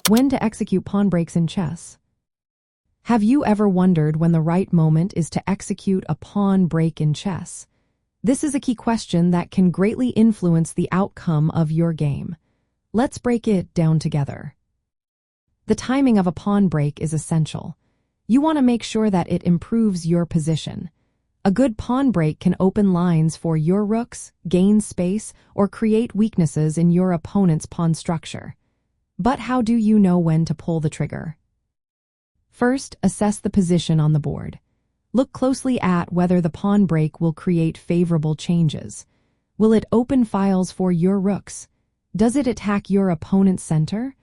When to execute pawn breaks in chess. Have you ever wondered when the right moment is to execute a pawn break in chess? This is a key question that can greatly influence the outcome of your game. Let's break it down together. The timing of a pawn break is essential. You want to make sure that it improves your position. A good pawn break can open lines for your rooks, gain space, or create weaknesses in your opponent's pawn structure. But how do you know when to pull the trigger? First, assess the position on the board. Look closely at whether the pawn break will create favorable changes. Will it open files for your rooks? Does it attack your opponent's center?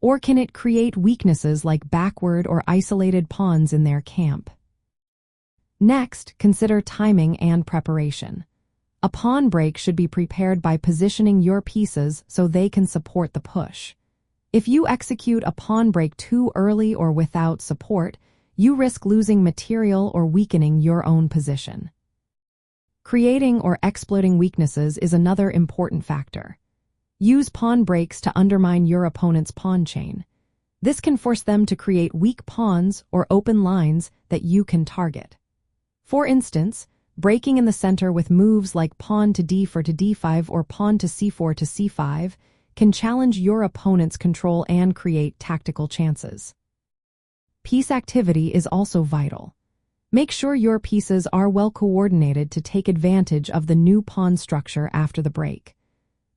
Or can it create weaknesses like backward or isolated pawns in their camp? Next, consider timing and preparation. A pawn break should be prepared by positioning your pieces so they can support the push. If you execute a pawn break too early or without support, you risk losing material or weakening your own position. Creating or exploiting weaknesses is another important factor. Use pawn breaks to undermine your opponent's pawn chain. This can force them to create weak pawns or open lines that you can target. For instance, breaking in the center with moves like pawn to d4 to d5 or pawn to c4 to c5 can challenge your opponent's control and create tactical chances. Piece activity is also vital. Make sure your pieces are well coordinated to take advantage of the new pawn structure after the break.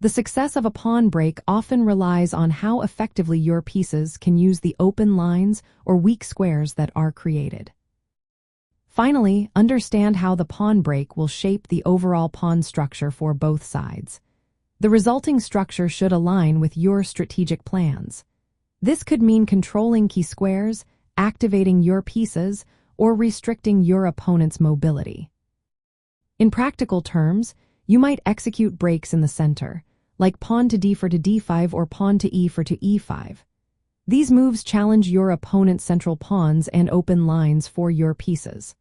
The success of a pawn break often relies on how effectively your pieces can use the open lines or weak squares that are created. Finally, understand how the pawn break will shape the overall pawn structure for both sides. The resulting structure should align with your strategic plans. This could mean controlling key squares, activating your pieces, or restricting your opponent's mobility. In practical terms, you might execute breaks in the center, like pawn to d4 to d5 or pawn to e4 to e5. These moves challenge your opponent's central pawns and open lines for your pieces.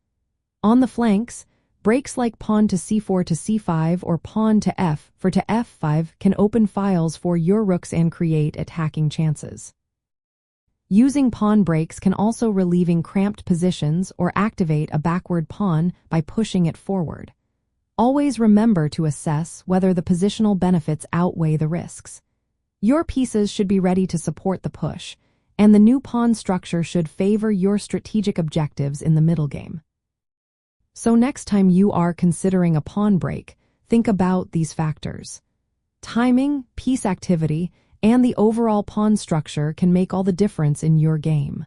On the flanks, breaks like pawn to c4 to c5 or pawn to f4 to f5 can open files for your rooks and create attacking chances. Using pawn breaks can also relieve cramped positions or activate a backward pawn by pushing it forward. Always remember to assess whether the positional benefits outweigh the risks. Your pieces should be ready to support the push, and the new pawn structure should favor your strategic objectives in the middle game. So next time you are considering a pawn break, think about these factors. Timing, piece activity, and the overall pawn structure can make all the difference in your game.